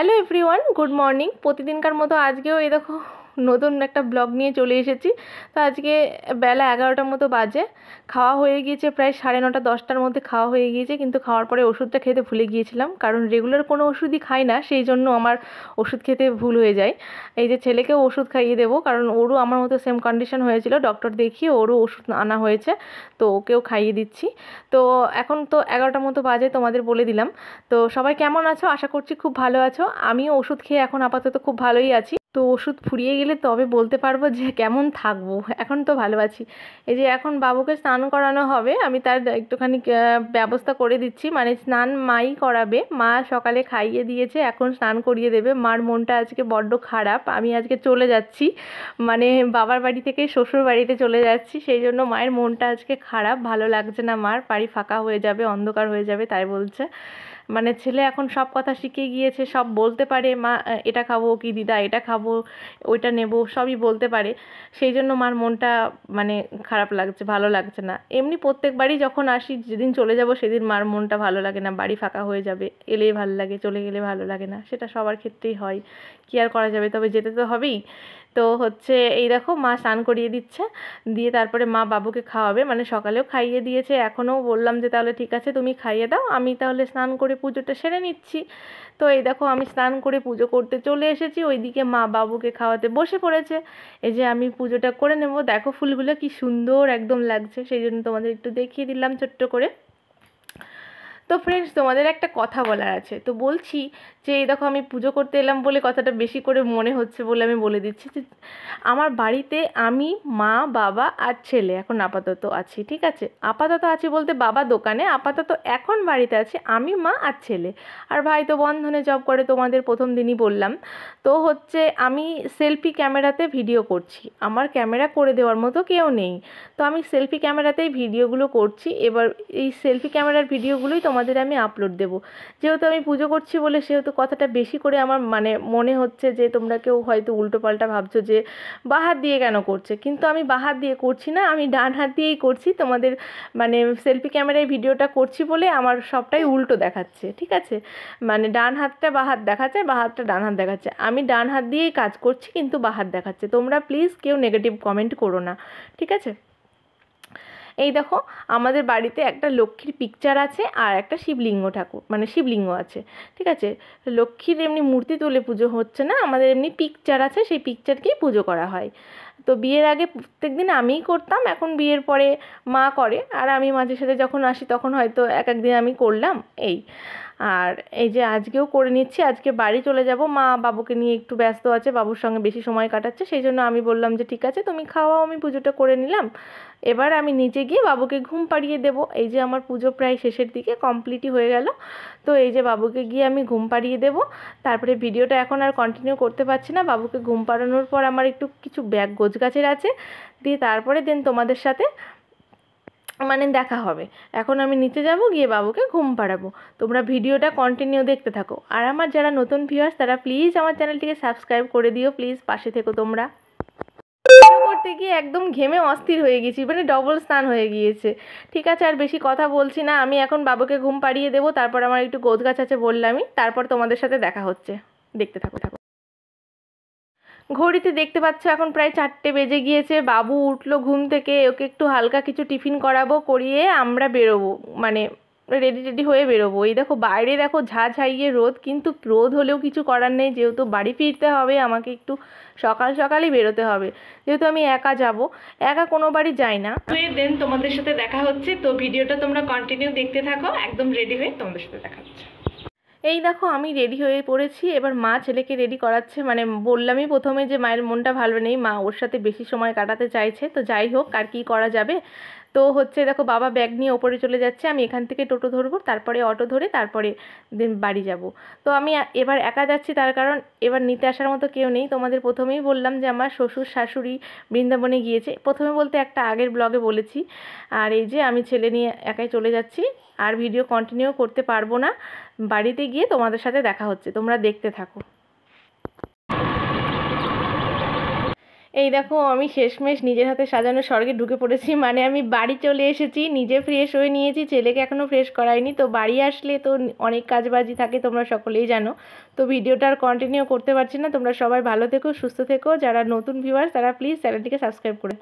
Hello everyone, good morning. প্রতিদিনকার মতো আজকেও এই দেখো নতুন একটা ব্লগ নিয়ে চলে এসেছি। তো আজকে বেলা 11টার মতো বাজে, খাওয়া হয়ে গিয়েছে প্রায় 9:30 10টার মধ্যে খাওয়া হয়ে গিয়েছে, কিন্তু খাওয়ার পরে ওষুধটা খেতে ভুলে গিয়েছিলাম, কারণ রেগুলার কোনো ওষুধই খাই না, সেই জন্য আমার ওষুধ খেতে ভুল হয়ে যায়। এই যে ছেলেকেও ওষুধ খাইয়ে দেবো, কারণ ওরও আমার মতো সেম কন্ডিশন হয়েছিল, ডক্টর দেখিয়ে ওরও ওষুধ আনা হয়েছে, তো ওকেও খাইয়ে দিচ্ছি। তো এখন তো 11টার মতো বাজে, তোমাদের বলে দিলাম। তো সবাই কেমন আছো? আশা করছি খুব ভালো আছো। আমিও ওষুধ খেয়ে এখন আপাতত খুব ভালোই আছি। তো ওষুধ ফুরিয়ে গেলে তবে বলতে পারবো যে কেমন থাকবো। এখন তো ভালো আছি। এই যে এখন বাবুকে স্নান করানো হবে, আমি তার একটুখানি ব্যবস্থা করে দিচ্ছি। মানে স্নান মাই করাবে, মা সকালে খাইয়ে দিয়েছে, এখন স্নান করিয়ে দেবে। মার মনটা আজকে বড্ড খারাপ, আমি আজকে চলে যাচ্ছি, মানে বাবার বাড়ি থেকে শ্বশুর বাড়িতে চলে যাচ্ছি, সেই জন্য মায়ের মনটা আজকে খারাপ, ভালো লাগছে না মার। বাড়ি ফাঁকা হয়ে যাবে, অন্ধকার হয়ে যাবে, তাই বলছে। মানে ছেলে এখন সব কথা শিখে গিয়েছে, সব বলতে পারে, মা এটা খাবো কি দিদা, এটা খাবো, ওইটা নেব, সবই বলতে পারে। সেই জন্য মার মনটা মানে খারাপ লাগছে, ভালো লাগছে না। এমনি প্রত্যেকবারই যখন আসি, যেদিন চলে যাব সেদিন মার মনটা ভালো লাগে না, বাড়ি ফাঁকা হয়ে যাবে, এলেই ভালো লাগে, চলে গেলে ভালো লাগে না, সেটা সবার ক্ষেত্রেই হয়, কি আর করা যাবে, তবে যেতে তো হবেই। তো হচ্ছে এই দেখো মা স্নান করিয়ে দিচ্ছে, দিয়ে তারপরে মা বাবুকে খাওয়াবে, মানে সকালেও খাইয়ে দিয়েছে, এখনও বললাম যে তাহলে ঠিক আছে তুমি খাইয়ে দাও, আমি তাহলে স্নান করে পুজোটা সেরে নিচ্ছি। তো এই দেখো আমি স্নান করে পুজো করতে চলে এসেছি, ওইদিকে মা বাবুকে খাওয়াতে বসে পড়েছে। এই যে আমি পুজোটা করে নেব, দেখো ফুলগুলো কি সুন্দর একদম লাগছে, সেই জন্য তোমাদের একটু দেখিয়ে দিলাম ছোট্ট করে। তো ফ্রেন্ডস, তোমাদের একটা কথা বলার আছে, তো বলছি যে এই দেখো আমি পুজো করতে এলাম বলে কথাটা বেশি করে মনে হচ্ছে বলে আমি বলে দিচ্ছি যে আমার বাড়িতে আমি, মা, বাবা আর ছেলে এখন আপাতত আছি, ঠিক আছে? আপাতত আছি বলতে বাবা দোকানে, আপাতত এখন বাড়িতে আছি আমি, মা আর ছেলে। আর ভাই তো বন্ধনে জব করে, তোমাদের প্রথম দিনই বললাম। তো হচ্ছে আমি সেলফি ক্যামেরাতে ভিডিও করছি, আমার ক্যামেরা করে দেওয়ার মতো কেউ নেই, তো আমি সেলফি ক্যামেরাতেই ভিডিওগুলো করছি। এবার এই সেলফি ক্যামেরার ভিডিওগুলোই তোমাদের আমি আপলোড দেবো। যেহেতু আমি পুজো করছি বলে সেহেতু কথাটা বেশি করে আমার মানে মনে হচ্ছে যে তোমরা কেউ হয়তো উল্টোপাল্টা ভাবছো যে বাঁ হাত দিয়ে কেন করছে, কিন্তু আমি বাঁ হাত দিয়ে করছি না, আমি ডান হাত দিয়েই করছি। তোমাদের মানে সেলফি ক্যামেরায় ভিডিওটা করছি বলে আমার সবটাই উল্টো দেখাচ্ছে, ঠিক আছে? মানে ডান হাতটা বাঁ হাত দেখাচ্ছে, বাঁ হাতটা ডান হাত দেখাচ্ছে, আমি ডান হাত দিয়েই কাজ করছি কিন্তু বাঁ হাত দেখাচ্ছে। তোমরা প্লিজ কেউ নেগেটিভ কমেন্ট করো না, ঠিক আছে? এই দেখো আমাদের বাড়িতে একটা লক্ষ্মীর পিকচার আছে আর একটা শিবলিঙ্গ ঠাকুর, মানে শিবলিঙ্গ আছে, ঠিক আছে? লক্ষ্মীর এমনি মূর্তি তুলে পুজো হচ্ছে না, আমাদের এমনি পিকচার আছে, সেই পিকচারকেই পুজো করা হয়। তো বিয়ের আগে প্রত্যেক দিন আমিই করতাম, এখন বিয়ের পরে মা করে, আর আমি মাঝে সাঝে যখন আসি তখন হয়তো এক একদিন আমি করলাম এই। আর এই যে আজকেও করে নিচ্ছি, আজকে বাড়ি চলে যাব, মা বাবুকে নিয়ে একটু ব্যস্ত আছে, বাবুর সঙ্গে বেশি সময় কাটাচ্ছে, সেই জন্য আমি বললাম যে ঠিক আছে তুমি খাওয়াও, আমি পুজোটা করে নিলাম, এবার আমি নিচে গিয়ে বাবুকে ঘুম পাড়িয়ে দেব। এই যে আমার পুজো প্রায় শেষের দিকে কমপ্লিটই হয়ে গেল। তো এই যে বাবুকে গিয়ে আমি ঘুম পাড়িয়ে দেব, তারপরে ভিডিওটা এখন আর কন্টিনিউ করতে পারছি না, বাবুকে ঘুম পাড়ানোর পর আমার একটু কিছু ব্যাগ গোছগাছের আছে, দিয়ে তারপরে দেন তোমাদের সাথে মানে দেখা হবে। এখন আমি নিচে যাব, গিয়ে বাবুকে ঘুম পাড়াবো। তোমরা ভিডিওটা কন্টিনিউ দেখতে থাকো, আর আমার যারা নতুন ভিউয়ার্স তারা প্লিজ আমার চ্যানেলটিকে সাবস্ক্রাইব করে দিও, প্লিজ পাশে থেকো তোমরা। করতে গিয়ে একদম ঘেমে অস্থির হয়ে গেছি, মানে ডবল স্নান হয়ে গিয়েছে। ঠিক আছে, আর বেশি কথা বলছি না, আমি এখন বাবুকে ঘুম পাড়িয়ে দেবো, তারপর আমার একটু গোছগাছ আছে বললামই, তারপর তোমাদের সাথে দেখা হচ্ছে, দেখতে থাকো। ঘড়িতে দেখতে পাচ্ছ এখন প্রায় 4টে বেজে গিয়েছে, বাবু উঠলো ঘুম থেকে, ওকে একটু হালকা কিছু টিফিন করাবো, করিয়ে আমরা বেরোবো, মানে রেডি হয়ে বেরোবো। এই দেখো বাইরে দেখো ঝাঁঝাইয়ে রোদ, কিন্তু রোদ হলেও কিছু করার নেই, যেহেতু বাড়ি ফিরতে হবে আমাকে একটু সকাল সকালই বেরোতে হবে, যেহেতু আমি একা যাব, একা কোনো বাড়ি যাই না। তো দেন তোমাদের সাথে দেখা হচ্ছে, তো ভিডিওটা তোমরা কন্টিনিউ দেখতে থাকো, একদম রেডি হয়ে তোমাদের সাথে দেখা হচ্ছে। এই দেখো আমি রেডি হয়ে পড়েছি, এবার মা ছেলেকে রেডি করাচ্ছে, মানে বললামই প্রথমে যে মায়ের মনটা ভালো নেই, মা ওর সাথে বেশি সময় কাটাতে চাইছে, তো যাই হোক আর কি করা যাবে। তো হচ্ছে দেখো বাবা ব্যাগ নিয়ে ওপরে চলে যাচ্ছে, আমি এখান থেকে টোটো ধরবো, তারপরে অটো ধরে তারপরে দেন বাড়ি যাব। তো আমি এবার একা যাচ্ছি, তার কারণ এবার নিতে আসার মতো কেউ নেই। তোমাদের প্রথমেই বললাম যে আমার শ্বশুর শাশুড়ি বৃন্দাবনে গিয়েছে, প্রথমে বলতে একটা আগের ব্লগে বলেছি। আর এই যে আমি ছেলে নিয়ে একাই চলে যাচ্ছি, আর ভিডিও কন্টিনিউ করতে পারবো না, বাড়িতে গিয়ে তোমাদের সাথে দেখা হচ্ছে, তোমরা দেখতে থাকো। এই দেখো আমি শেষমেশ নিজের হাতে সাজানো স্বর্গে ঢুকে পড়েছি, মানে আমি বাড়ি চলে এসেছি, নিজে ফ্রেশ হয়ে নিয়েছি, ছেলেকে এখনও ফ্রেশ করাইনি। তো বাড়ি আসলে তো অনেক কাজবাজি থাকে, তোমরা সকলেই জানো। তো ভিডিওটা আর কন্টিনিউ করতে পারছি না। তোমরা সবাই ভালো থেকো, সুস্থ থেকো। যারা নতুন ভিউয়ার্স তারা প্লিজ চ্যানেলটিকে সাবস্ক্রাইব করে